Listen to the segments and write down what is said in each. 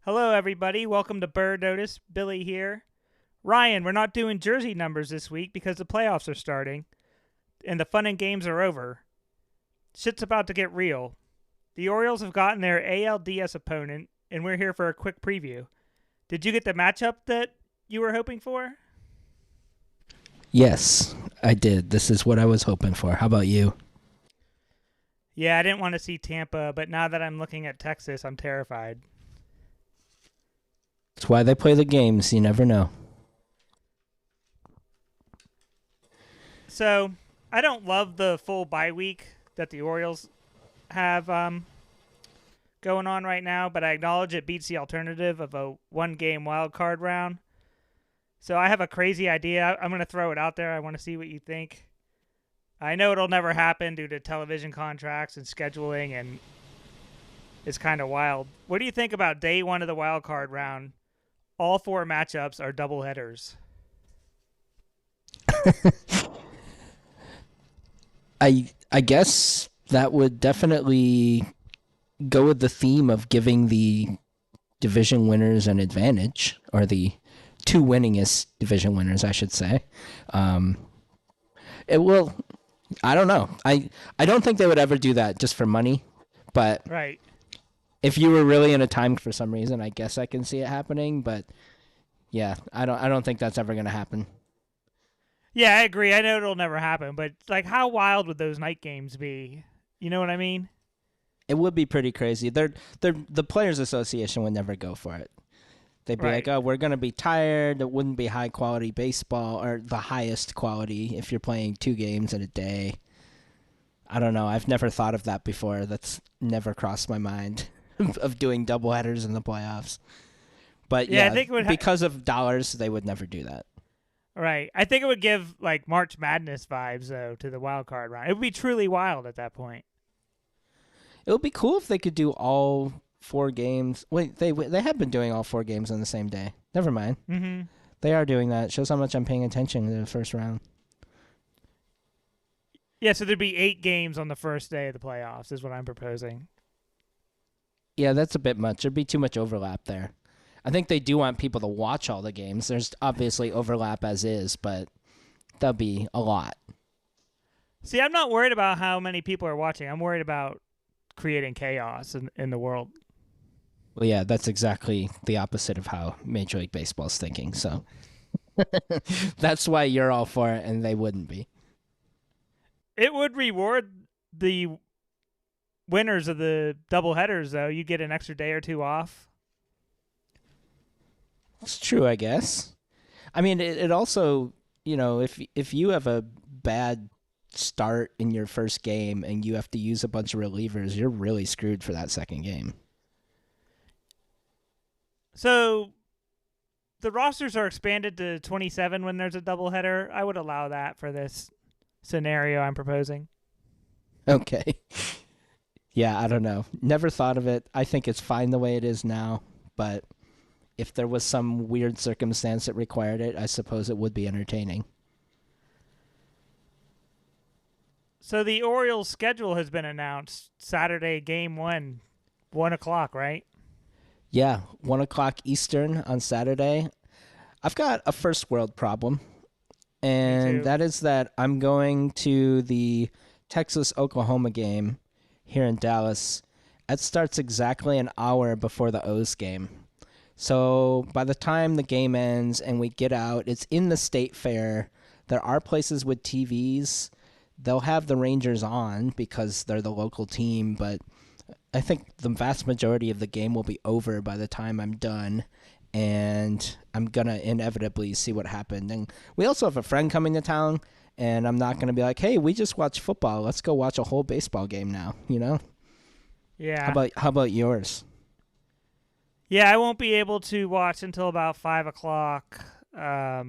Hello, everybody. Welcome to Bird Notice. Billy here. Ryan, we're not doing jersey numbers this week because the playoffs are starting and the fun and games are over. Shit's about to get real. The Orioles have gotten their ALDS opponent, and we're here for a quick preview. Did you get the matchup that you were hoping for? Yes, I did. This is what I was hoping for. How about you? Yeah, I didn't want to see Tampa, but now that I'm looking at Texas, I'm terrified. It's why they play the games. You never know. So, I don't love the full bye week that the Orioles have going on right now, but I acknowledge it beats the alternative of a one-game wild card round. So I have a crazy idea. I'm going to throw it out there. I want to see what you think. I know it'll never happen due to television contracts and scheduling, and it's kind of wild. What do you think about day one of the wild card round? All four matchups are doubleheaders. I guess that would definitely go with the theme of giving the division winners an advantage, or the two winningest division winners, I should say. It will. I don't know. I don't think they would ever do that just for money, but Right. if you were really in a time for some reason, I guess I can see it happening. But yeah, I don't think that's ever going to happen. Yeah, I agree. I know it'll never happen, but like, how wild would those night games be? You know what I mean? It would be pretty crazy. The Players Association would never go for it. They'd be like, Right. "Oh, we're gonna be tired. It wouldn't be high quality baseball, or the highest quality if you're playing two games in a day." I don't know. I've never thought of that before. That's never crossed my mind of doing doubleheaders in the playoffs. But Yeah, I yeah, think it would. because of dollars, they would never do that. Right. I think it would give like March Madness vibes though to the wild card round. It would be truly wild at that point. It would be cool if they could do all four games. Wait, they have been doing all four games on the same day. Never mind. Mm-hmm. They are doing that. Shows how much I'm paying attention to the first round. Yeah, so there'd be 8 games on the first day of the playoffs, is what I'm proposing. Yeah, that's a bit much. There'd be too much overlap there. I think they do want people to watch all the games. There's obviously overlap as is, but that'll be a lot. See, I'm not worried about how many people are watching. I'm worried about creating chaos in the world. Well, yeah, that's exactly the opposite of how Major League Baseball's thinking. So that's why you're all for it, and they wouldn't be. It would reward the winners of the doubleheaders, though. You get an extra day or two off. It's true, I guess. I mean, it also, if you have a bad start in your first game and you have to use a bunch of relievers, you're really screwed for that second game. So the rosters are expanded to 27 when there's a doubleheader. I would allow that for this scenario I'm proposing. Okay. Yeah, I don't know. Never thought of it. I think it's fine the way it is now, but if there was some weird circumstance that required it, I suppose it would be entertaining. So the Orioles' schedule has been announced. Saturday, game 1, 1 o'clock, right? Yeah, 1 o'clock Eastern on Saturday. I've got a first world problem, Me and too. that is that I'm going to the Texas Oklahoma game here in Dallas. It starts exactly an hour before the O's game. So by the time the game ends and we get out, it's in the state fair. There are places with TVs. They'll have the Rangers on because they're the local team, but I think the vast majority of the game will be over by the time I'm done, and I'm going to inevitably see what happened. And we also have a friend coming to town, and I'm not going to be like, hey, we just watched football. Let's go watch a whole baseball game now, you know? Yeah. How about yours? Yeah, I won't be able to watch until about 5 o'clock. I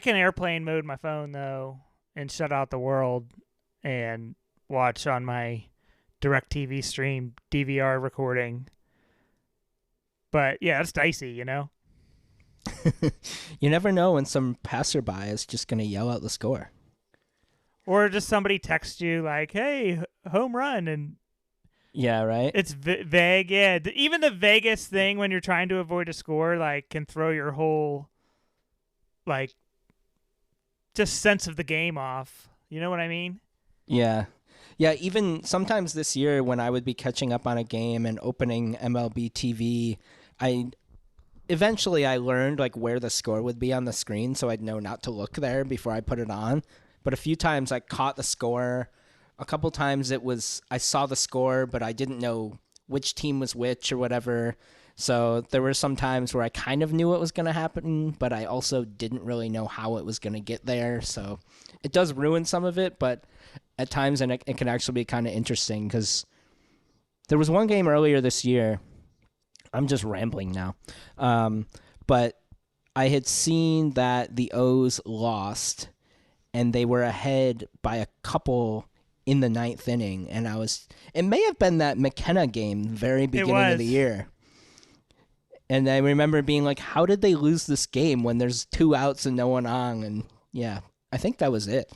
can airplane mode my phone, though, and shut out the world and watch on my DirecTV stream DVR recording. But yeah, it's dicey, you know? You never know when some passerby is just going to yell out the score. Or just somebody texts you like, hey, home run, and Yeah, right? It's vague. Yeah, even the vaguest thing when you're trying to avoid a score like can throw your whole like just sense of the game off. You know what I mean? Yeah. Yeah, even sometimes this year when I would be catching up on a game and opening MLB TV, I eventually I learned like where the score would be on the screen so I'd know not to look there before I put it on. But a few times I caught the score. A couple times it was I saw the score but I didn't know which team was which or whatever. So there were some times where I kind of knew what was going to happen, but I also didn't really know how it was going to get there. So it does ruin some of it, but at times and it can actually be kind of interesting because there was one game earlier this year. I'm just rambling now. But I had seen that the O's lost and they were ahead by a couple in the ninth inning. And it may have been that McKenna game, very beginning of the year. And I remember being like, how did they lose this game when there's 2 outs and no one on? And yeah, I think that was it.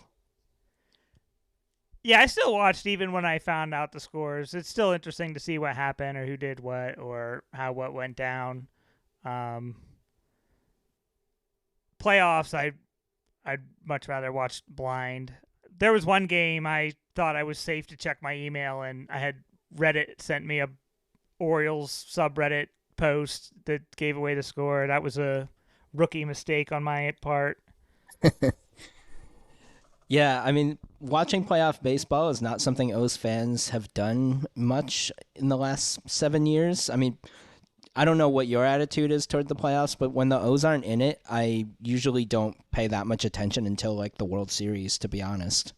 Yeah, I still watched even when I found out the scores. It's still interesting to see what happened or who did what or how what went down. Playoffs, I'd much rather watch blind. There was one game I thought I was safe to check my email, and I had Reddit sent me a Orioles subreddit post that gave away the score. That was a rookie mistake on my part. Yeah, I mean, watching playoff baseball is not something O's fans have done much in the last 7 years. I mean, I don't know what your attitude is toward the playoffs, but when the O's aren't in it, I usually don't pay that much attention until like the World Series, to be honest.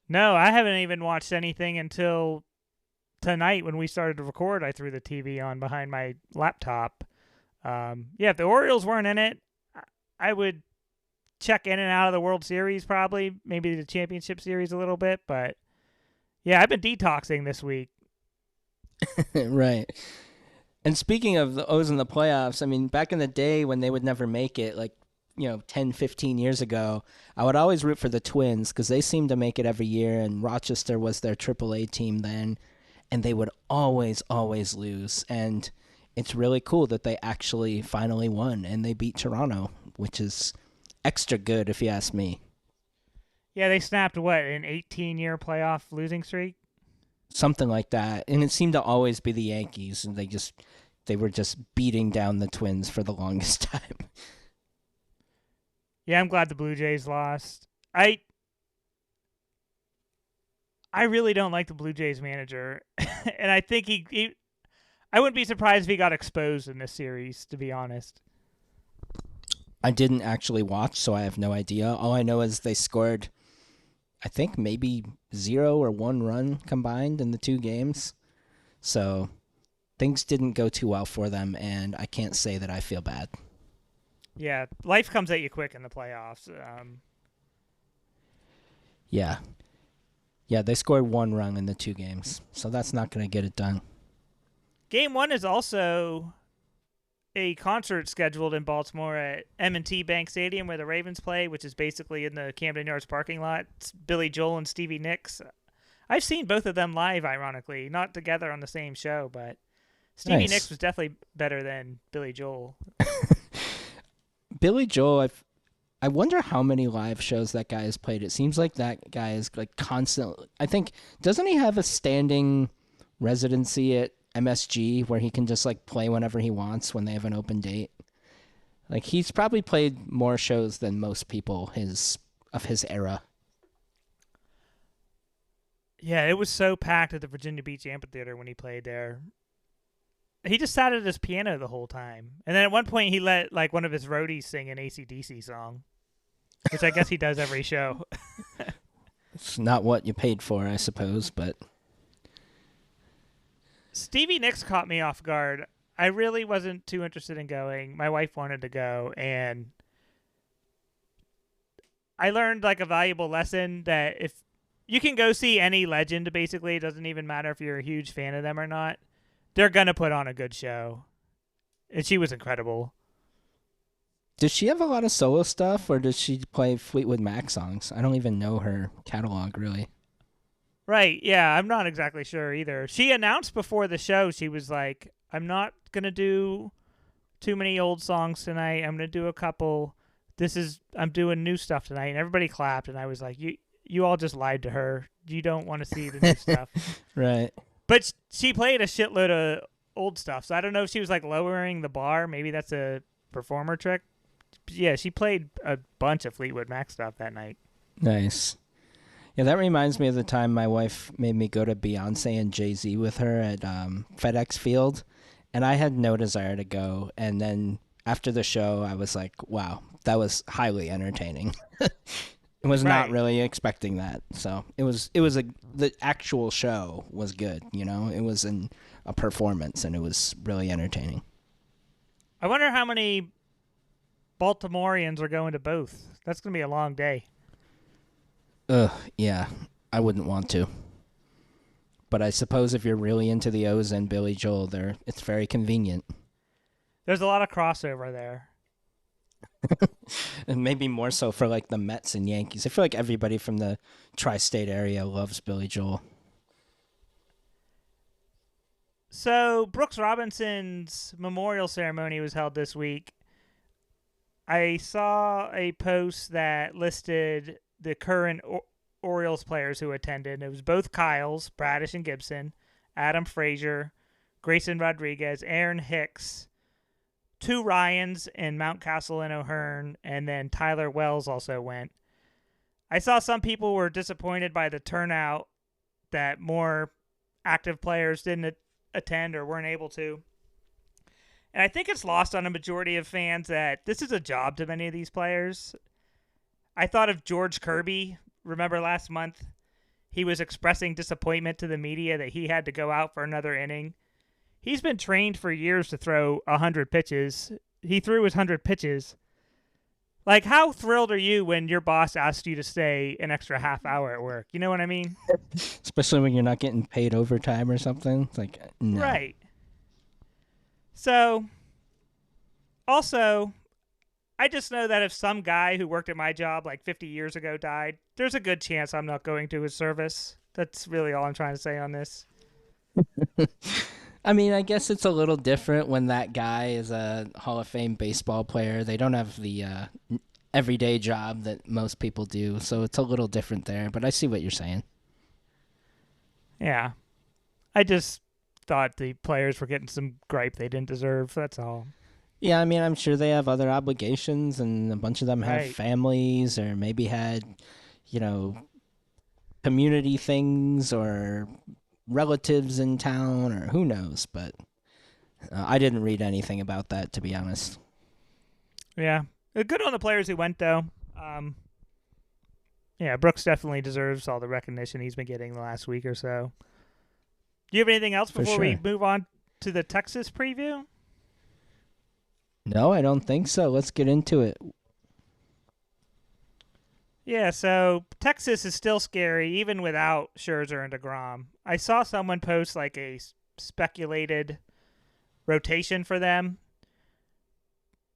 No, I haven't even watched anything until tonight when we started to record. I threw the TV on behind my laptop. Yeah, if the Orioles weren't in it, I would check in and out of the World Series probably, maybe the Championship Series a little bit, but yeah, I've been detoxing this week. Right. And speaking of the O's in the playoffs, I mean, back in the day when they would never make it, like, 10, 15 years ago, I would always root for the Twins because they seemed to make it every year, and Rochester was their AAA team then, and they would always, always lose. And it's really cool that they actually finally won, and they beat Toronto, which is extra good if you ask me. Yeah, they snapped, an 18-year playoff losing streak? Something like that. And it seemed to always be the Yankees, and they were just beating down the Twins for the longest time. Yeah, I'm glad the Blue Jays lost. I really don't like the Blue Jays manager, and I think I wouldn't be surprised if he got exposed in this series, to be honest. I didn't actually watch, so I have no idea. All I know is they scored, I think, maybe 0 or 1 run combined in the 2 games. So things didn't go too well for them, and I can't say that I feel bad. Yeah, life comes at you quick in the playoffs. Yeah. Yeah, they scored 1 run in the 2 games, so that's not going to get it done. Game 1 is also a concert scheduled in Baltimore at M&T Bank Stadium where the Ravens play, which is basically in the Camden Yards parking lot. It's Billy Joel and Stevie Nicks. I've seen both of them live, ironically, not together on the same show, but Stevie Nicks was definitely better than Billy Joel. Billy Joel, I wonder how many live shows that guy has played. It seems like that guy is like constantly. I think, doesn't he have a standing residency at MSG where he can just like play whenever he wants when they have an open date? Like he's probably played more shows than most people of his era. Yeah, it was so packed at the Virginia Beach Amphitheater when he played there. He just sat at his piano the whole time. And then at one point he let like one of his roadies sing an AC/DC song, which I guess he does every show. It's not what you paid for, I suppose, but Stevie Nicks caught me off guard. I really wasn't too interested in going. My wife wanted to go, and I learned like a valuable lesson that if you can go see any legend, basically, it doesn't even matter if you're a huge fan of them or not. They're going to put on a good show. And she was incredible. Does she have a lot of solo stuff, or does she play Fleetwood Mac songs? I don't even know her catalog, really. Right. Yeah, I'm not exactly sure either. She announced before the show, she was like, I'm not going to do too many old songs tonight. I'm going to do a couple. I'm doing new stuff tonight. And everybody clapped. And I was like, you all just lied to her. You don't want to see the new stuff. Right. But she played a shitload of old stuff. So I don't know if she was like lowering the bar. Maybe that's a performer trick. But yeah, she played a bunch of Fleetwood Mac stuff that night. Nice. Yeah, that reminds me of the time my wife made me go to Beyonce and Jay-Z with her at FedEx Field, and I had no desire to go. And then after the show, I was like, wow, that was highly entertaining. I was not really expecting that. So the actual show was good, you know? It was a performance, and it was really entertaining. I wonder how many Baltimoreans are going to both. That's going to be a long day. Yeah, I wouldn't want to. But I suppose if you're really into the O's and Billy Joel, it's very convenient. There's a lot of crossover there. And maybe more so for like the Mets and Yankees. I feel like everybody from the tri-state area loves Billy Joel. So Brooks Robinson's memorial ceremony was held this week. I saw a post that listed the current Orioles players who attended. It was both Kyles, Bradish and Gibson, Adam Frazier, Grayson Rodriguez, Aaron Hicks, 2 Ryans in Mountcastle and O'Hearn, and then Tyler Wells also went. I saw some people were disappointed by the turnout, that more active players didn't attend or weren't able to. And I think it's lost on a majority of fans that this is a job to many of these players. I thought of George Kirby. Remember last month? He was expressing disappointment to the media that he had to go out for another inning. He's been trained for years to throw 100 pitches. He threw his 100 pitches. Like, how thrilled are you when your boss asks you to stay an extra half hour at work? You know what I mean? Especially when you're not getting paid overtime or something. It's like, no. Right. So, also, I just know that if some guy who worked at my job like 50 years ago died, there's a good chance I'm not going to his service. That's really all I'm trying to say on this. I mean, I guess it's a little different when that guy is a Hall of Fame baseball player. They don't have the everyday job that most people do, so it's a little different there. But I see what you're saying. Yeah. I just thought the players were getting some gripe they didn't deserve. That's all. Yeah, I mean, I'm sure they have other obligations, and a bunch of them have families or maybe had, community things or relatives in town or who knows. But I didn't read anything about that, to be honest. Yeah. Good on the players who went, though. Yeah, Brooks definitely deserves all the recognition he's been getting the last week or so. Do you have anything else before we move on to the Texas preview? No, I don't think so. Let's get into it. Yeah, so Texas is still scary, even without Scherzer and DeGrom. I saw someone post like a speculated rotation for them.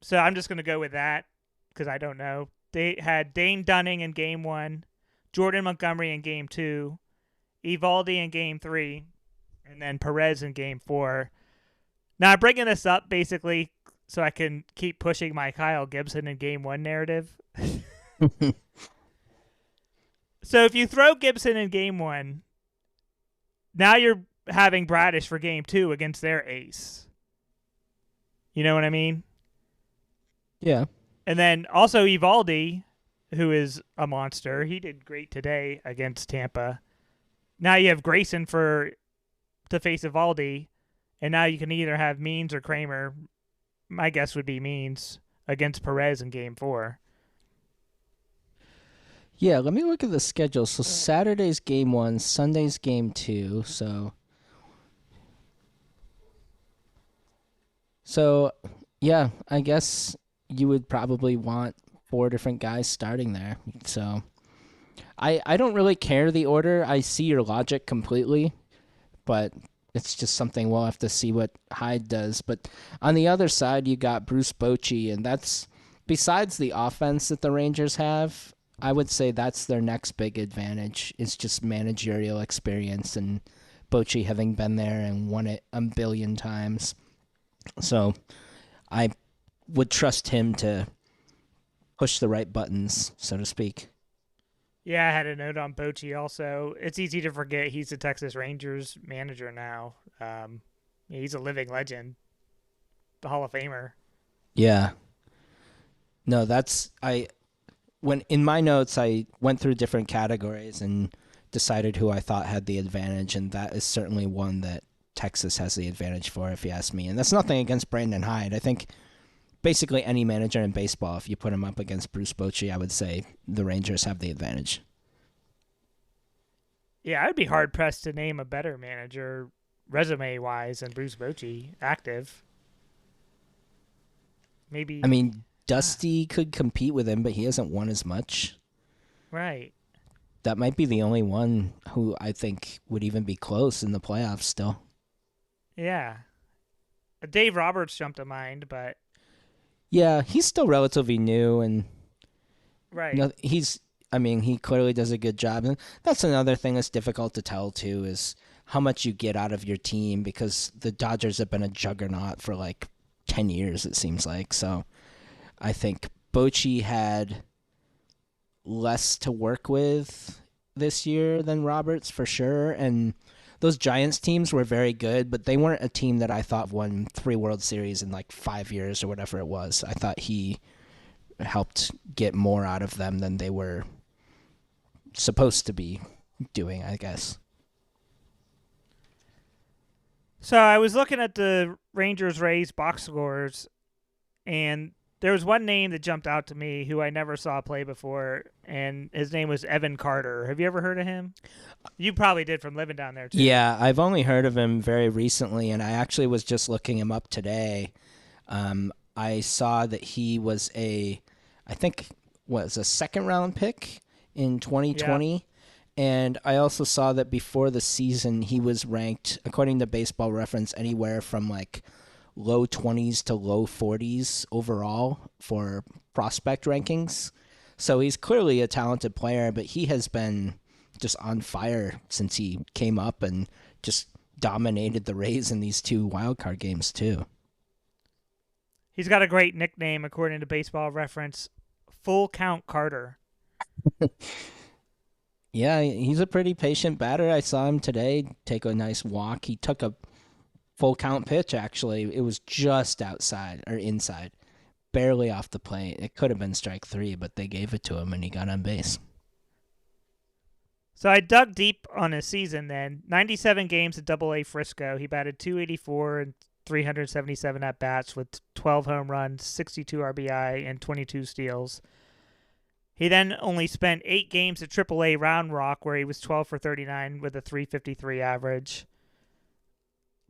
So I'm just going to go with that because I don't know. They had Dane Dunning in Game 1, Jordan Montgomery in Game 2, Evaldi in Game 3, and then Perez in Game 4. Now, I'm bringing this up basically so I can keep pushing my Kyle Gibson in Game 1 narrative. So if you throw Gibson in Game 1, now you're having Bradish for Game 2 against their ace. You know what I mean? Yeah. And then also Evaldi, who is a monster. He did great today against Tampa. Now you have Grayson to face Evaldi, and now you can either have Means or Kramer. My guess would be Means against Perez in Game 4. Yeah, let me look at the schedule. So Saturday's Game 1, Sunday's Game 2. So yeah, I guess you would probably want 4 different guys starting there. So I don't really care the order. I see your logic completely, but it's just something we'll have to see what Hyde does. But on the other side, you got Bruce Bochy, and that's besides the offense that the Rangers have. I would say that's their next big advantage is just managerial experience and Bochy having been there and won it a billion times. So I would trust him to push the right buttons, so to speak. Yeah, I had a note on Bochy also. It's easy to forget he's the Texas Rangers manager now. Yeah, he's a living legend, the Hall of Famer. Yeah. No, that's I when in my notes I went through different categories and decided who I thought had the advantage, and that is certainly one that Texas has the advantage for, if you ask me. And that's nothing against Brandon Hyde. I think basically any manager in baseball, if you put him up against Bruce Bochy, I would say the Rangers have the advantage. Yeah, I'd be hard pressed to name a better manager resume wise than Bruce Bochy. Active, I maybe. mean, Dusty could compete with him, but he hasn't won as much. Right. That might be the only one who I think would even be close in the playoffs still. Yeah. Dave Roberts jumped to mind, but Yeah, he's still relatively new, and right. no, I mean, he clearly does a good job. And that's another thing that's difficult to tell, too, is how much you get out of your team because the Dodgers have been a juggernaut for like 10 years, it seems like. So I think Bochy had less to work with this year than Roberts for sure. And those Giants teams were very good, but they weren't a team that I thought won 3 World Series in like 5 years or whatever it was. I thought he helped get more out of them than they were supposed to be doing, I guess. So I was looking at the Rangers Rays box scores, and there was one name that jumped out to me who I never saw play before, and his name was Evan Carter. Have you ever heard of him? You probably did from living down there too. Yeah, I've only heard of him very recently, and I actually was just looking him up today. I saw that he was I think, was a second round pick in Yeah. 2020. And I also saw that before the season, he was ranked, according to Baseball Reference, anywhere from like low 20s to low 40s overall for prospect rankings. So he's clearly a talented player, but he has been just on fire since he came up and just dominated the Rays in these 2 wildcard games, too. He's got a great nickname according to Baseball Reference, Full Count Carter. Yeah, he's a pretty patient batter. I saw him today take a nice walk. He took a full count pitch, actually. It was just outside or inside, barely off the plate. It could have been strike 3, but they gave it to him and he got on base. So I dug deep on his season then. 97 games at Double A Frisco. He batted 284 and 377 at bats with 12 home runs, 62 RBI, and 22 steals. He then only spent 8 games at AAA Round Rock, where he was 12 for 39 with a 353 average.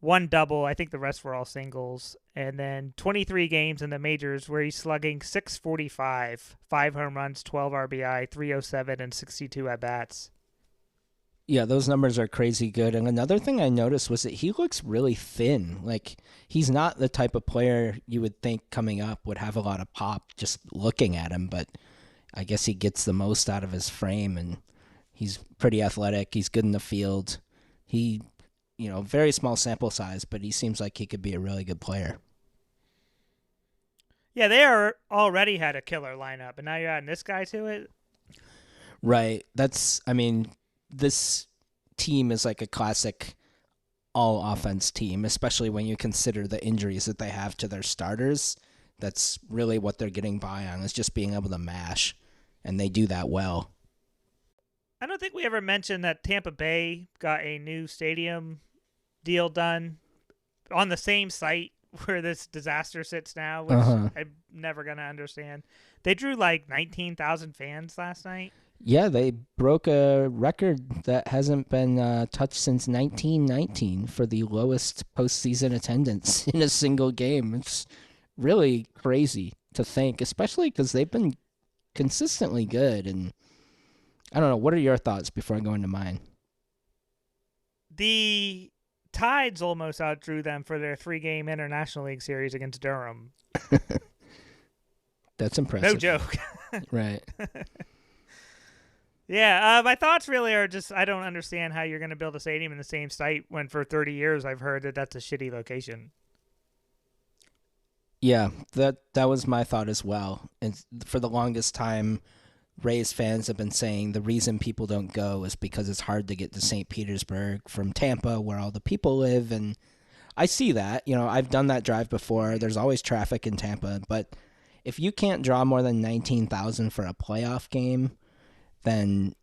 One double, I think the rest were all singles. And then 23 games in the majors, where he's slugging 645, 5 home runs, 12 RBI, 307, and 62 at bats. Yeah, those numbers are crazy good. And another thing I noticed was that he looks really thin. Like, he's not the type of player you would think coming up would have a lot of pop just looking at him, but I guess he gets the most out of his frame, and he's pretty athletic. He's good in the field. He, very small sample size, but he seems like he could be a really good player. Yeah, they already had a killer lineup, and now you're adding this guy to it? Right. This team is like a classic all offense team, especially when you consider the injuries that they have to their starters. That's really what they're getting by on, is just being able to mash, and they do that well. I don't think we ever mentioned that Tampa Bay got a new stadium deal done on the same site where this disaster sits now, which I'm never going to understand. They drew like 19,000 fans last night. Yeah, they broke a record that hasn't been touched since 1919 for the lowest postseason attendance in a single game. It's really crazy to think, especially because they've been consistently good. And I don't know, what are your thoughts before I go into mine? The Tides almost outdrew them for their 3-game International League series against Durham. That's impressive. No joke. Right. Yeah, my thoughts really are just I don't understand how you're going to build a stadium in the same site when for 30 years I've heard that that's a shitty location. Yeah, that was my thought as well. And for the longest time, Rays fans have been saying the reason people don't go is because it's hard to get to St. Petersburg from Tampa, where all the people live. And I see that. I've done that drive before. There's always traffic in Tampa. But if you can't draw more than 19,000 for a playoff game, then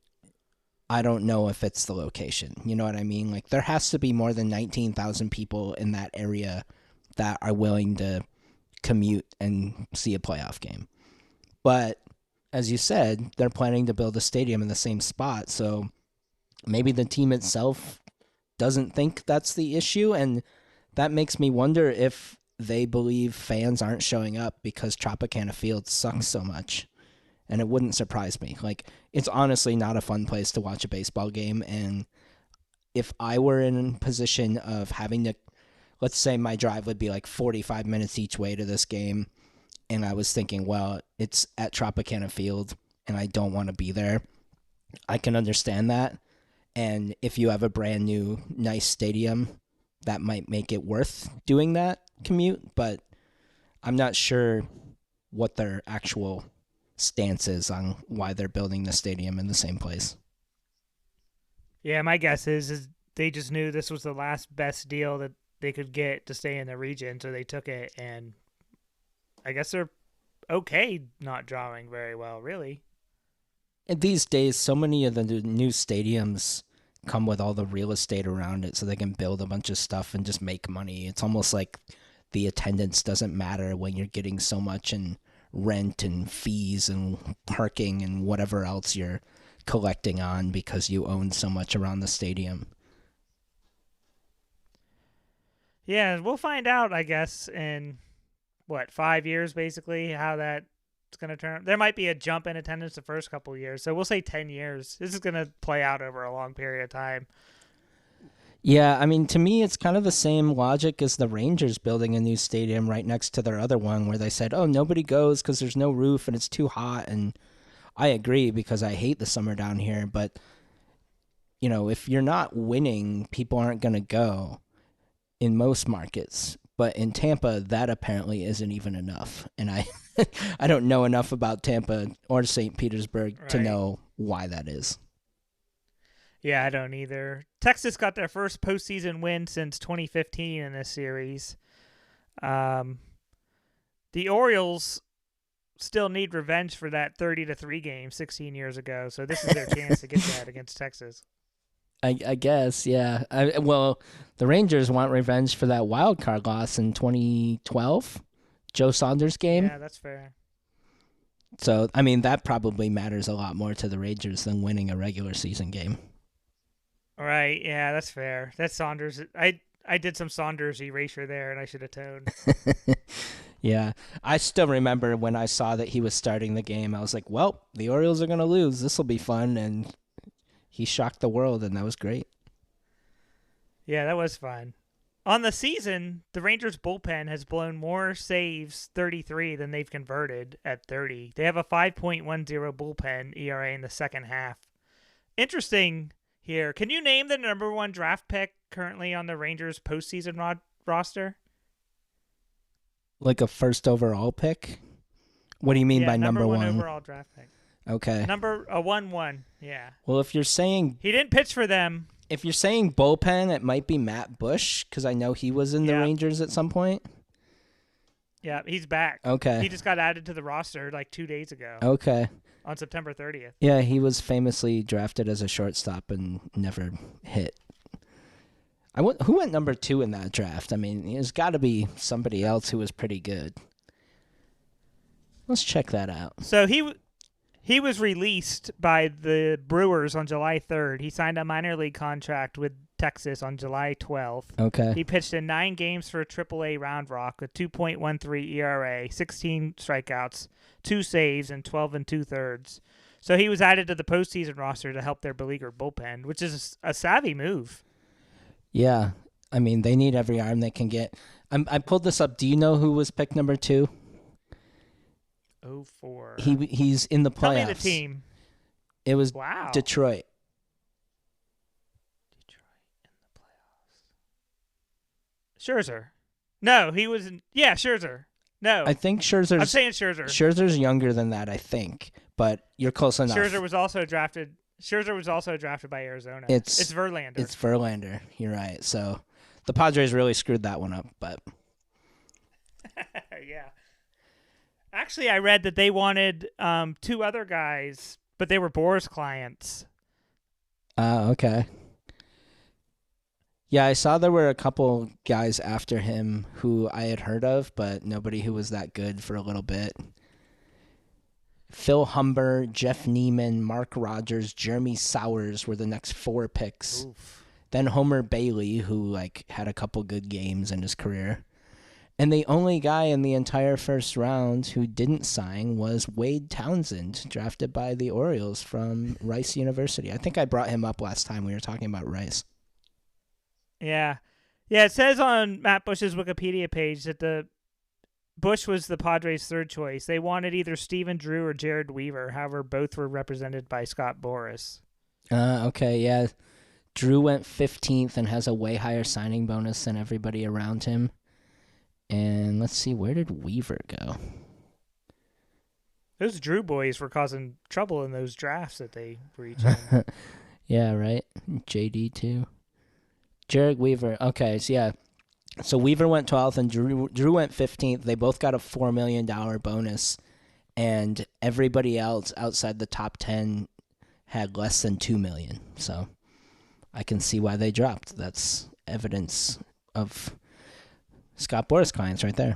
I don't know if it's the location. You know what I mean? Like, there has to be more than 19,000 people in that area that are willing to commute and see a playoff game. But as you said, they're planning to build a stadium in the same spot. So maybe the team itself doesn't think that's the issue. And that makes me wonder if they believe fans aren't showing up because Tropicana Field sucks so much. And it wouldn't surprise me. Like, it's honestly not a fun place to watch a baseball game. And if I were in a position of having to, let's say my drive would be like 45 minutes each way to this game, and I was thinking, well, it's at Tropicana Field and I don't want to be there, I can understand that. And if you have a brand new, nice stadium, that might make it worth doing that commute. But I'm not sure what their actual stance is on why they're building the stadium in the same place. Yeah, my guess is they just knew this was the last best deal that they could get to stay in the region, so they took it, and I guess they're okay not drawing very well, really. And these days, so many of the new stadiums come with all the real estate around it so they can build a bunch of stuff and just make money. It's almost like the attendance doesn't matter when you're getting so much in rent and fees and parking and whatever else you're collecting on because you own so much around the stadium. Yeah, we'll find out, I guess, in 5 years basically, how that's going to turn. There might be a jump in attendance the first couple of years, so we'll say 10 years. This is going to play out over a long period of time. Yeah, I mean, to me, it's kind of the same logic as the Rangers building a new stadium right next to their other one, where they said, oh, nobody goes because there's no roof and it's too hot. And I agree because I hate the summer down here. But, if you're not winning, people aren't going to go in most markets. But in Tampa, that apparently isn't even enough. And I, I don't know enough about Tampa or St. Petersburg to know why that is. Yeah, I don't either. Texas got their first postseason win since 2015 in this series. The Orioles still need revenge for that 30-3 game 16 years ago, so this is their chance to get that against Texas. I guess, yeah. Well, the Rangers want revenge for that wild card loss in 2012, Joe Saunders game. Yeah, that's fair. So, I mean, that probably matters a lot more to the Rangers than winning a regular season game. Right, yeah, that's fair. That's Saunders. I did some Saunders erasure there, and I should have toned. Yeah, I still remember when I saw that he was starting the game, I was like, well, the Orioles are going to lose. This will be fun, and he shocked the world, and that was great. Yeah, that was fun. On the season, the Rangers bullpen has blown more saves, 33, than they've converted at 30. They have a 5.10 bullpen ERA in the second half. Interesting here. Can you name the number one draft pick currently on the Rangers postseason roster? Like a first overall pick? What do you mean by number one? Number one overall draft pick. Okay. A 1-1, yeah. Well, if you're saying he didn't pitch for them. If you're saying bullpen, it might be Matt Bush, because I know he was in the Rangers at some point. Yeah, he's back. Okay. He just got added to the roster like 2 days ago. Okay. On September 30th. Yeah, he was famously drafted as a shortstop and never hit. Who went number 2 in that draft? I mean, there's got to be somebody else who was pretty good. Let's check that out. So he was released by the Brewers on July 3rd. He signed a minor league contract with Texas on July 12th. Okay. He pitched in 9 games for AAA Round Rock with 2.13 ERA, 16 strikeouts, 2 saves, and 12 2/3. So he was added to the postseason roster to help their beleaguered bullpen, which is a savvy move. Yeah. I mean, they need every arm they can get. I pulled this up. Do you know who was pick number 2? 04. He's in the playoffs. Tell me the team. It was Wow. Detroit. Detroit in the playoffs. Scherzer. No, he was. Yeah, Scherzer. I No, think I'm saying Scherzer. Scherzer's younger than that, I think, but you're close enough. Scherzer was also drafted. Scherzer was also drafted by Arizona. It's Verlander. It's Verlander. You're right. So the Padres really screwed that one up, but Yeah. Actually, I read that they wanted two other guys, but they were Boras clients. okay. Yeah, I saw there were a couple guys after him who I had heard of, but nobody who was that good for a little bit. Phil Humber, Jeff Neiman, Mark Rogers, Jeremy Sowers were the next 4 picks. Oof. Then Homer Bailey, who had a couple good games in his career. And the only guy in the entire first round who didn't sign was Wade Townsend, drafted by the Orioles from Rice University. I think I brought him up last time we were talking about Rice. Yeah. Yeah, it says on Matt Bush's Wikipedia page that the Bush was the Padres' third choice. They wanted either Stephen Drew or Jared Weaver. However, both were represented by Scott Boras. Okay, yeah. Drew went 15th and has a way higher signing bonus than everybody around him. And let's see, where did Weaver go? Those Drew boys were causing trouble in those drafts that they were each in. Yeah, right. JD too. Jared Weaver. Okay, so yeah. So Weaver went 12th and Drew went 15th. They both got a $4 million bonus. And everybody else outside the top 10 had less than $2 million. So I can see why they dropped. That's evidence of Scott Boras clients right there.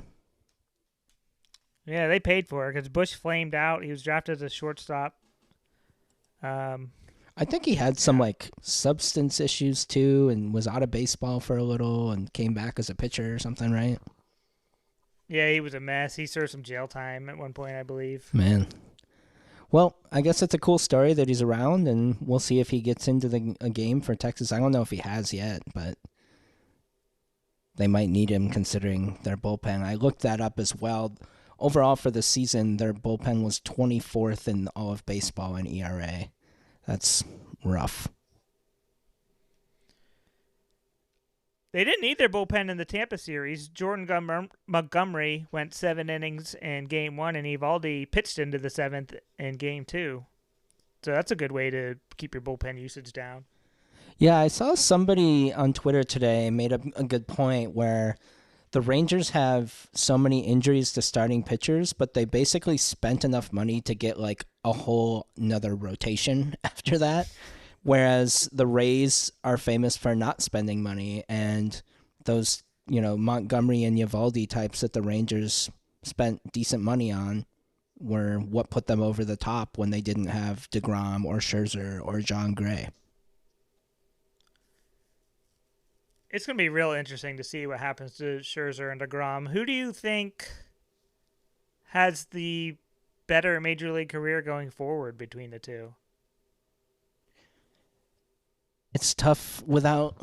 Yeah, they paid for it because Bush flamed out. He was drafted as a shortstop. I think he had some substance issues too, and was out of baseball for a little, and came back as a pitcher or something, right? Yeah, he was a mess. He served some jail time at one point, I believe. Man, well, I guess it's a cool story that he's around, and we'll see if he gets into a game for Texas. I don't know if he has yet, but they might need him considering their bullpen. I looked that up as well. Overall for the season, their bullpen was 24th in all of baseball in ERA. That's rough. They didn't need their bullpen in the Tampa series. Jordan Montgomery went 7 innings in Game 1, and Evaldi pitched into the 7th in Game 2. So that's a good way to keep your bullpen usage down. Yeah, I saw somebody on Twitter today made a good point where the Rangers have so many injuries to starting pitchers, but they basically spent enough money to get a whole another rotation after that. Whereas the Rays are famous for not spending money, and those, Montgomery and Evaldi types that the Rangers spent decent money on were what put them over the top when they didn't have DeGrom or Scherzer or John Gray. It's going to be real interesting to see what happens to Scherzer and DeGrom. Who do you think has the better Major League career going forward between the two? It's tough without...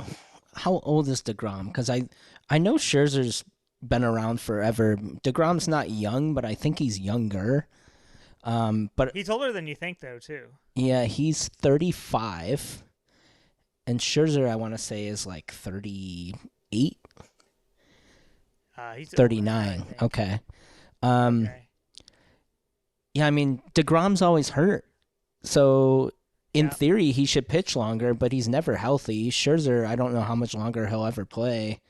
How old is DeGrom? Because I know Scherzer's been around forever. DeGrom's not young, but I think he's younger. But he's older than you think, though, too. Yeah, he's 35. And Scherzer, I want to say, is 38? He's 39. Older, okay. Okay. Yeah, I mean, DeGrom's always hurt. So, in theory, he should pitch longer, but he's never healthy. Scherzer, I don't know how much longer he'll ever play.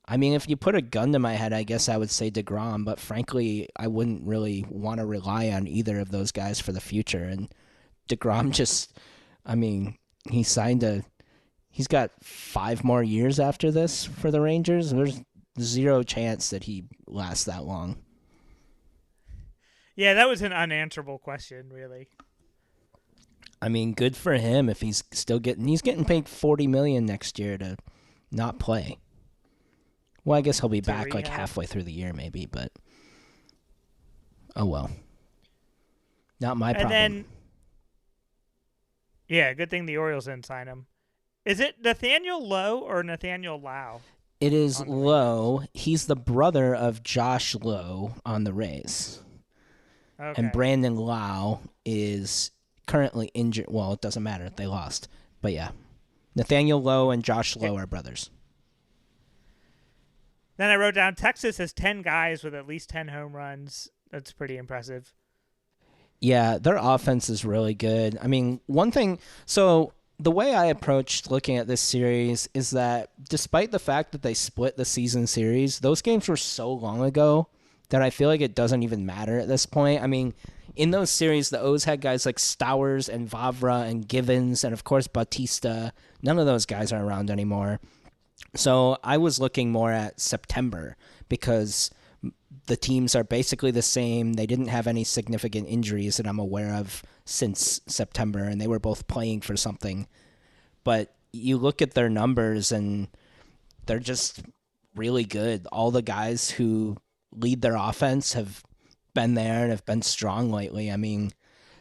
I mean, if you put a gun to my head, I guess I would say DeGrom, but frankly, I wouldn't really want to rely on either of those guys for the future. And DeGrom just, I mean, he's got 5 more years after this for the Rangers. There's zero chance that he lasts that long. Yeah, that was an unanswerable question, really. I mean, good for him if he's getting paid $40 million next year to not play. Well, I guess he'll be back halfway through the year maybe, but oh well. Not my problem. And then, yeah, good thing the Orioles didn't sign him. Is it Nathaniel Lowe or Nathaniel Lau? It is Lowe. He's the brother of Josh Lowe on the Rays. Okay. And Brandon Lau is currently injured. Well, it doesn't matter. They lost. But yeah, Nathaniel Lowe and Josh Lowe are brothers. Then I wrote down Texas has 10 guys with at least 10 home runs. That's pretty impressive. Yeah, their offense is really good. I mean, one thing, so the way I approached looking at this series is that despite the fact that they split the season series, those games were so long ago that I feel like it doesn't even matter at this point. I mean, in those series, the O's had guys like Stowers and Vavra and Givens and, of course, Bautista. None of those guys are around anymore. So I was looking more at September because the teams are basically the same. They didn't have any significant injuries that I'm aware of since September, and they were both playing for something. But you look at their numbers, and they're just really good. All the guys who lead their offense have been there and have been strong lately. I mean,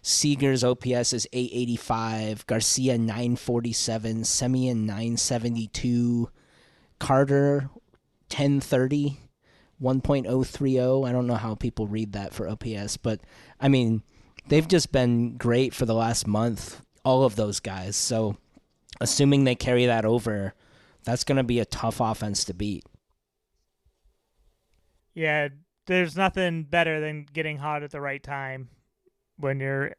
Seager's OPS is 885, Garcia 947, Semien 972, Carter 1030. 1.030. I don't know how people read that for OPS, but I mean, they've just been great for the last month, all of those guys. So assuming they carry that over, that's going to be a tough offense to beat. Yeah, there's nothing better than getting hot at the right time when you're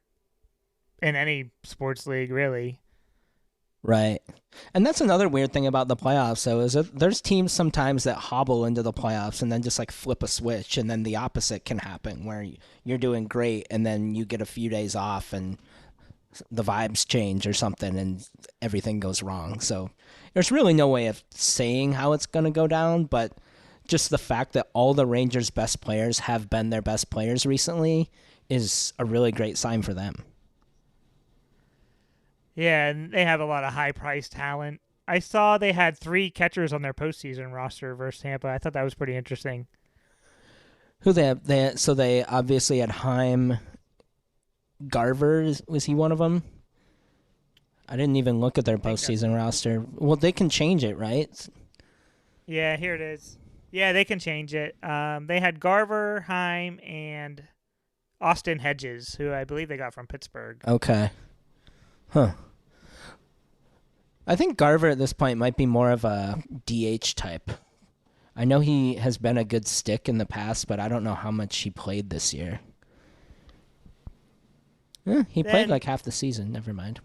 in any sports league, really. Right. And that's another weird thing about the playoffs, though, is that there's teams sometimes that hobble into the playoffs and then just like flip a switch, and then the opposite can happen where you're doing great and then you get a few days off and the vibes change or something and everything goes wrong. So there's really no way of saying how it's going to go down, but just the fact that all the Rangers' best players have been their best players recently is a really great sign for them. Yeah, and they have a lot of high-priced talent. I saw they had 3 catchers on their postseason roster versus Tampa. I thought that was pretty interesting. Who they have? So they obviously had Heim. Garver, was he one of them? I didn't even look at their postseason roster. Well, they can change it, right? Yeah, here it is. Yeah, they can change it. They had Garver, Heim, and Austin Hedges, who I believe they got from Pittsburgh. Okay. Huh. I think Garver at this point might be more of a DH type. I know he has been a good stick in the past, but I don't know how much he played this year. He played like half the season. Never mind.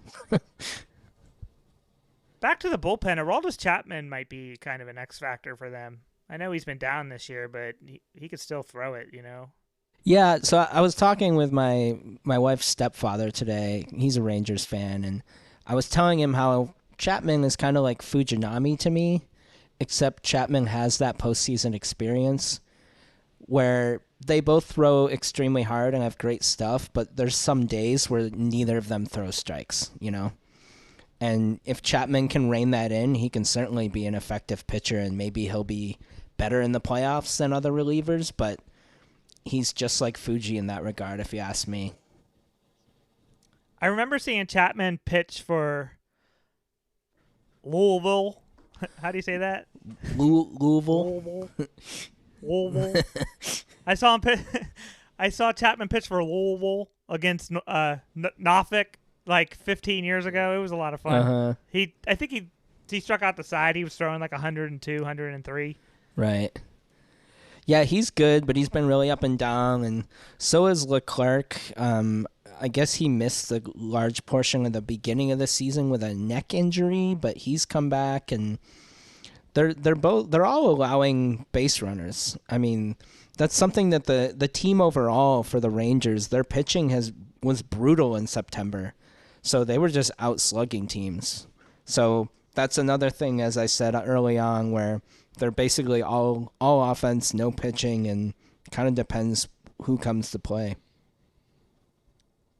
Back to the bullpen, Aroldis Chapman might be kind of an X factor for them. I know he's been down this year, but he could still throw it, you know? Yeah, so I was talking with my wife's stepfather today. He's a Rangers fan, and I was telling him how Chapman is kind of like Fujinami to me, except Chapman has that postseason experience where they both throw extremely hard and have great stuff, but there's some days where neither of them throw strikes, you know? And if Chapman can rein that in, he can certainly be an effective pitcher, and maybe he'll be better in the playoffs than other relievers, but he's just like Fuji in that regard, if you ask me. I remember seeing Chapman pitch for Louisville. How do you say that? Louisville. Louisville. I saw him. I saw Chapman pitch for Louisville against Norfolk like 15 years ago. It was a lot of fun. Uh-huh. I think he struck out the side. He was throwing like 102, 103. Right. Yeah, he's good, but he's been really up and down, and so is Leclerc. I guess he missed a large portion of the beginning of the season with a neck injury, but he's come back, and they're all allowing base runners. I mean, that's something that the team overall for the Rangers, their pitching was brutal in September, so they were just out slugging teams. So that's another thing, as I said early on, where they're basically all offense, no pitching, and kind of depends who comes to play.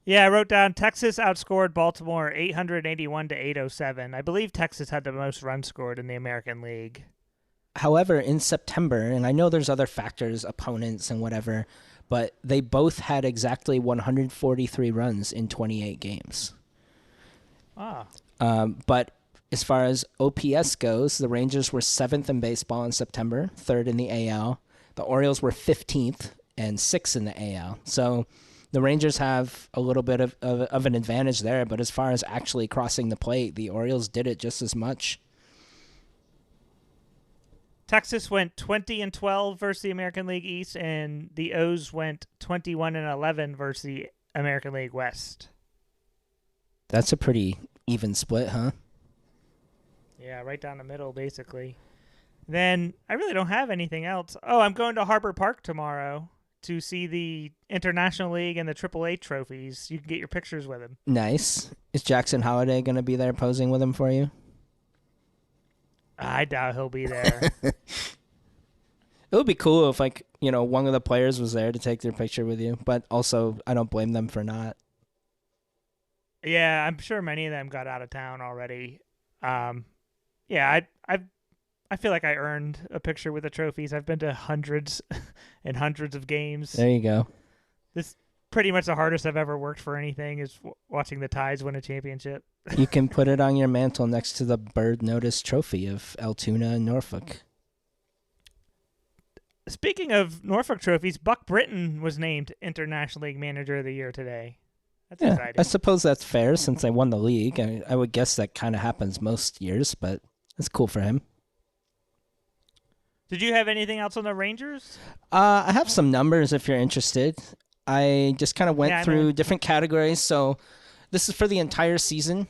Yeah, I wrote down Texas outscored Baltimore 881 to 807. I believe Texas had the most runs scored in the American League. However, in September, and I know there's other factors, opponents and whatever, but they both had exactly 143 runs in 28 games. But as far as OPS goes, the Rangers were 7th in baseball in September, 3rd in the AL. The Orioles were 15th and 6th in the AL. So The Rangers have a little bit of an advantage there, but as far as actually crossing the plate, the Orioles did it just as much. Texas went 20-12 versus the American League East, and the O's went 21-11 versus the American League West. That's a pretty even split, huh? Yeah, right down the middle, basically. Then I really don't have anything else. Oh, I'm going to Harbor Park tomorrow to see the International League and the AAA trophies. You can get your pictures with him. Nice. Is Jackson Holliday going to be there posing with him for you? I doubt he'll be there. It would be cool if, like, one of the players was there to take their picture with you, but also I don't blame them for not. Yeah, I'm sure many of them got out of town already. Yeah, I feel like I earned a picture with the trophies. I've been to hundreds and hundreds of games. There you go. This pretty much the hardest I've ever worked for anything is watching the Tides win a championship. You can put it on your mantle next to the Bird Notice Trophy of Altoona and Norfolk. Speaking of Norfolk trophies, Buck Britton was named International League Manager of the Year today. That's exciting. I suppose that's fair since they won the league. I would guess that kind of happens most years, but it's cool for him. Did you have anything else on the Rangers? I have some numbers if you're interested. I just kind of went through different categories. So this is for the entire season.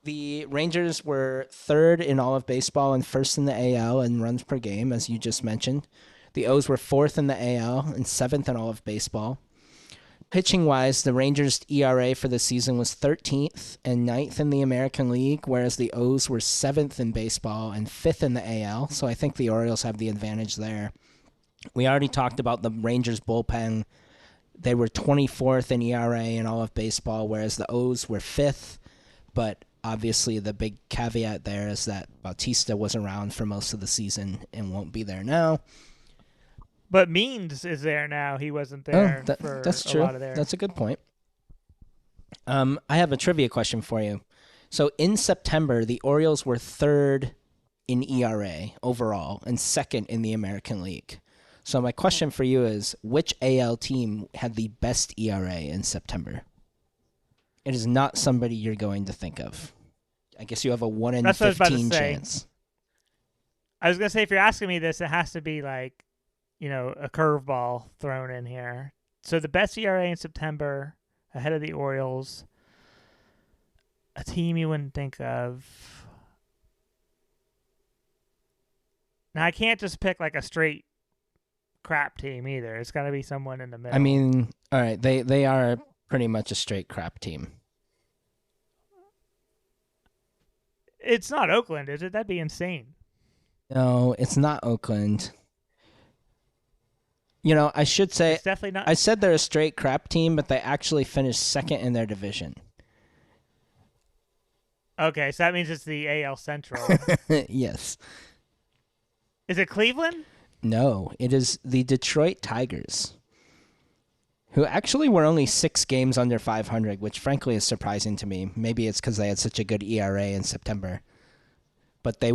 The Rangers were third in all of baseball and first in the AL in runs per game, as you just mentioned. The O's were fourth in the AL and seventh in all of baseball. Pitching-wise, the Rangers' ERA for the season was 13th and 9th in the American League, whereas the O's were 7th in baseball and 5th in the AL, so I think the Orioles have the advantage there. We already talked about the Rangers' bullpen. They were 24th in ERA in all of baseball, whereas the O's were 5th, but obviously the big caveat there is that Bautista was around for most of the season and won't be there now. But Means is there now. He wasn't there for that's true. a lot of there. That's a good point. I have a trivia question for you. So in September, the Orioles were third in ERA overall and second in the American League. So my question for you is, which AL team had the best ERA in September? It is not somebody you're going to think of. I guess you have a 1 in 15 chance. I was going to say, if you're asking me this, it has to be like, a curveball thrown in here. So the best ERA in September, ahead of the Orioles, a team you wouldn't think of. Now, I can't just pick like a straight crap team either. It's got to be someone in the middle. I mean, all right, they are pretty much a straight crap team. It's not Oakland, is it? That'd be insane. No, it's not Oakland. I should say, it's definitely not. I said they're a straight crap team, but they actually finished second in their division. Okay, so that means it's the AL Central. Yes. Is it Cleveland? No, it is the Detroit Tigers, who actually were only 6 games under 500, which frankly is surprising to me. Maybe it's because they had such a good ERA in September. But they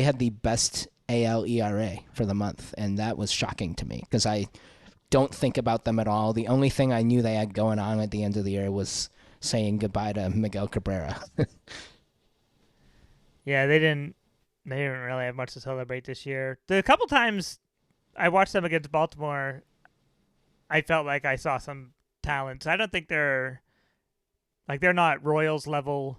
had the best AL ERA for the month, and that was shocking to me because I don't think about them at all. The only thing I knew they had going on at the end of the year was saying goodbye to Miguel Cabrera. Yeah, they didn't really have much to celebrate this year. The couple times I watched them against Baltimore, I felt like I saw some talent. So I don't think they're not Royals level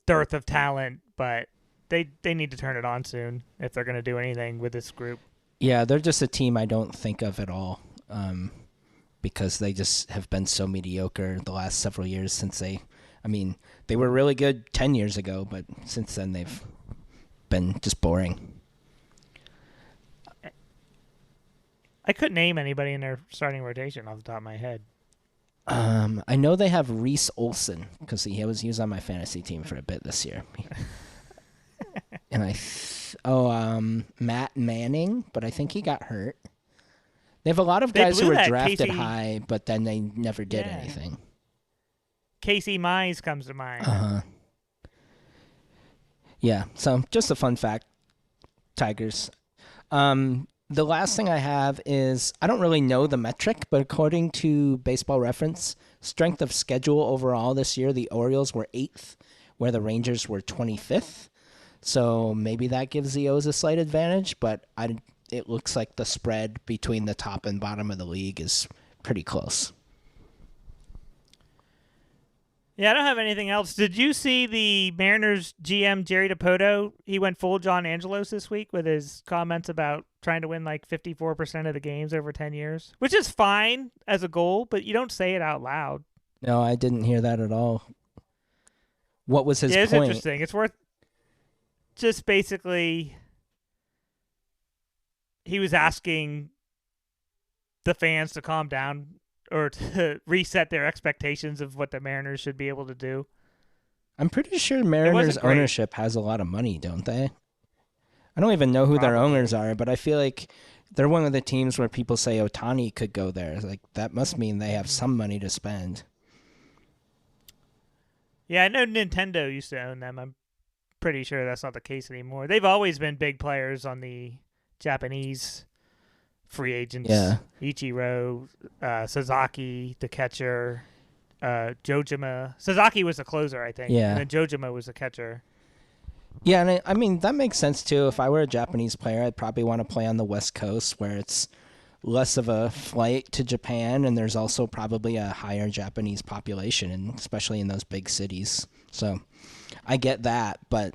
dearth of talent, but they need to turn it on soon if they're going to do anything with this group. Yeah, they're just a team I don't think of at all because they just have been so mediocre the last several years since they were really good 10 years ago, but since then they've been just boring. I couldn't name anybody in their starting rotation off the top of my head. I know they have Reese Olson because he was on my fantasy team for a bit this year. And Matt Manning, but I think he got hurt. They have a lot of guys who were drafted high, but then they never did anything. Casey Mize comes to mind. Uh-huh. Yeah, so just a fun fact, Tigers. The The last thing I have is I don't really know the metric, but according to Baseball Reference, strength of schedule overall this year, the Orioles were 8th, where the Rangers were 25th. So maybe that gives the O's a slight advantage, but it looks like the spread between the top and bottom of the league is pretty close. Yeah, I don't have anything else. Did you see the Mariners GM Jerry Dipoto? He went full John Angelos this week with his comments about trying to win like 54% of the games over 10 years, which is fine as a goal, but you don't say it out loud. No, I didn't hear that at all. What was his point? It's point? Interesting. It's worth just basically he was asking the fans to calm down or to reset their expectations of what the Mariners should be able to do. I'm pretty sure Mariners ownership has a lot of money, don't they? I don't even know who their owners are, but I feel like they're one of the teams where people say Ohtani could go there. Like that must mean they have some money to spend. Yeah, I know Nintendo used to own them. I'm pretty sure that's not the case anymore. They've always been big players on the Japanese free agents. Yeah. Ichiro, Sasaki, the catcher, Jojima. Sasaki was the closer, I think. Yeah. And then Jojima was the catcher. Yeah, and I mean, that makes sense, too. If I were a Japanese player, I'd probably want to play on the West Coast where it's less of a flight to Japan, and there's also probably a higher Japanese population, and especially in those big cities. So I get that, but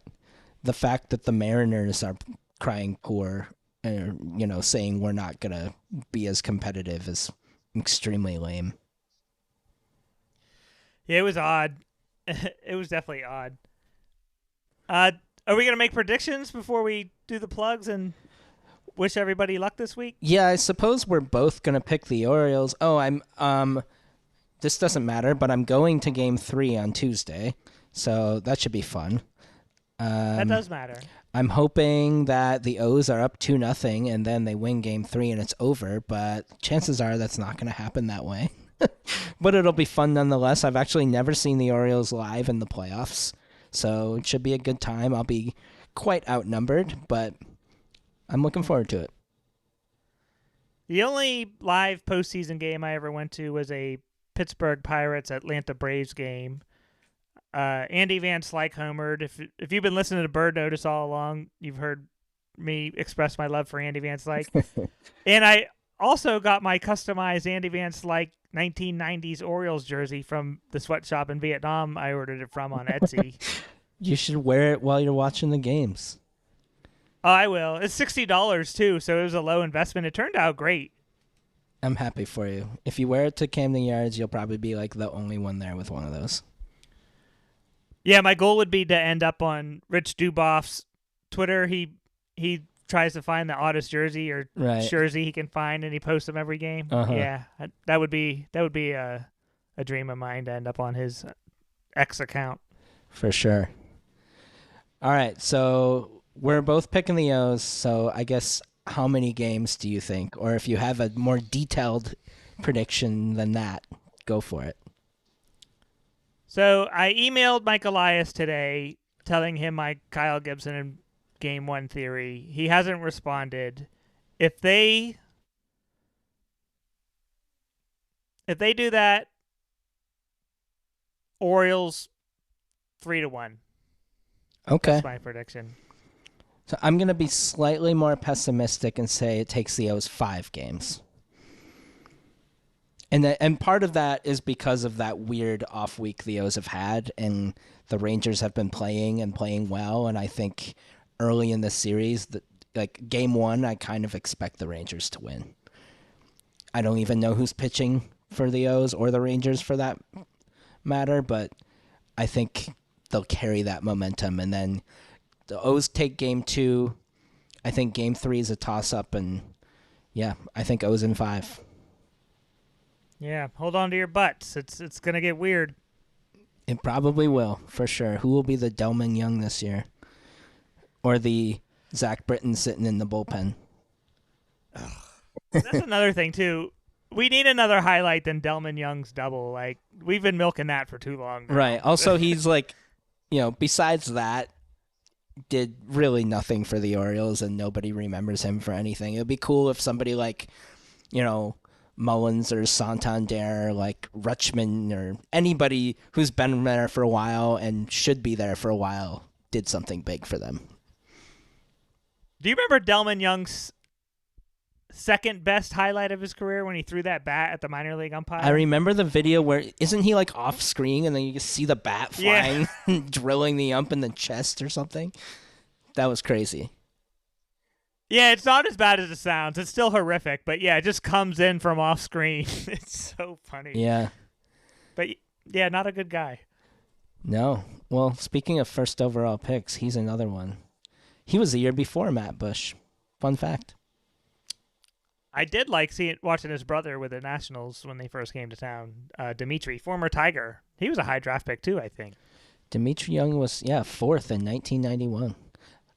the fact that the Mariners are crying poor, saying we're not going to be as competitive is extremely lame. Yeah, it was odd. It was definitely odd. Are we going to make predictions before we do the plugs and wish everybody luck this week? Yeah, I suppose we're both going to pick the Orioles. This doesn't matter, but I'm going to Game 3 on Tuesday, so that should be fun. That does matter. I'm hoping that the O's are up 2-0 and then they win Game 3 and it's over, but chances are that's not going to happen that way. But it'll be fun nonetheless. I've actually never seen the Orioles live in the playoffs, so it should be a good time. I'll be quite outnumbered, but I'm looking forward to it. The only live postseason game I ever went to was a Pittsburgh Pirates Atlanta Braves game. Andy Van Slyke homered. If you've been listening to Bird Notice all along, you've heard me express my love for Andy Van Slyke. And I also got my customized Andy Van Slyke 1990s Orioles jersey from the sweatshop in Vietnam I ordered it from on Etsy. You should wear it while you're watching the games. Oh, I will. It's $60 too, so it was a low investment. It turned out great. I'm happy for you. If you wear it to Camden Yards, you'll probably be like the only one there with one of those. Yeah, my goal would be to end up on Rich Duboff's Twitter. He tries to find the oddest jersey or jersey he can find, and he posts them every game. Uh-huh. Yeah, that would be a dream of mine to end up on his X account. For sure. All right, so we're both picking the O's, so I guess how many games do you think? Or if you have a more detailed prediction than that, go for it. So I emailed Mike Elias today telling him my Kyle Gibson and Game 1 theory. He hasn't responded. If they do that, Orioles 3-1. Okay. That's my prediction. So I'm going to be slightly more pessimistic and say it takes the O's 5 games. And part of that is because of that weird off week the O's have had, and the Rangers have been playing well, and I think early in the series, like Game 1, I kind of expect the Rangers to win. I don't even know who's pitching for the O's or the Rangers for that matter, but I think they'll carry that momentum, and then the O's take Game 2. I think Game 3 is a toss-up, and yeah, I think O's in 5. Yeah, hold on to your butts. It's going to get weird. It probably will, for sure. Who will be the Delman Young this year? Or the Zach Britton sitting in the bullpen? That's another thing, too. We need another highlight than Delman Young's double. Like, we've been milking that for too long now. Right. Also, he's like, besides that, did really nothing for the Orioles, and nobody remembers him for anything. It would be cool if somebody like, Mullins or Santander, like Rutschman or anybody who's been there for a while and should be there for a while did something big for them. Do you remember Delman Young's second best highlight of his career when he threw that bat at the minor league umpire? I remember the video where, isn't he like off screen and then you just see the bat flying, drilling the ump in the chest or something? That was crazy. Yeah, it's not as bad as it sounds. It's still horrific, but yeah, it just comes in from off screen. It's so funny. Yeah. But yeah, not a good guy. No. Well, speaking of first overall picks, he's another one. He was the year before Matt Bush. Fun fact. I did like watching his brother with the Nationals when they first came to town. Dimitri, former Tiger. He was a high draft pick too, I think. Dimitri Young was, fourth in 1991.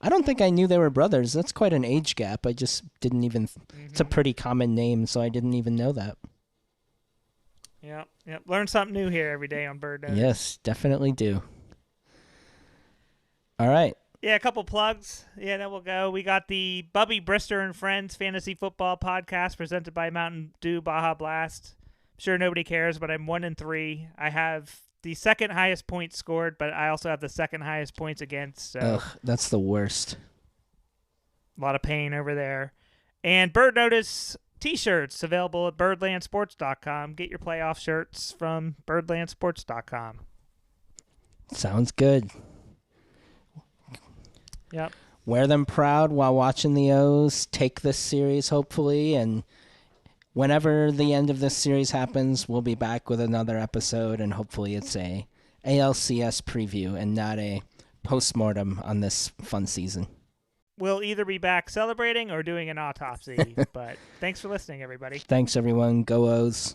I don't think I knew they were brothers. That's quite an age gap. I just didn't even... It's a pretty common name, so I didn't even know that. Yep. Learn something new here every day on Bird Notice. Yes, definitely do. All right. Yeah, a couple plugs. Yeah, then we'll go. We got the Bubby Brister and Friends Fantasy Football Podcast presented by Mountain Dew Baja Blast. I'm sure nobody cares, but I'm 1-3. I have the second highest points scored, but I also have the second highest points against. So Ugh, that's the worst. a lot of pain over there. And Bird Notice T-shirts available at birdlandsports.com. Get your playoff shirts from birdlandsports.com. Sounds good. Yep. Wear them proud while watching the O's. Take this series, hopefully, and whenever the end of this series happens, we'll be back with another episode, and hopefully it's a ALCS preview and not a postmortem on this fun season. We'll either be back celebrating or doing an autopsy, but thanks for listening, everybody. Thanks, everyone. Go O's.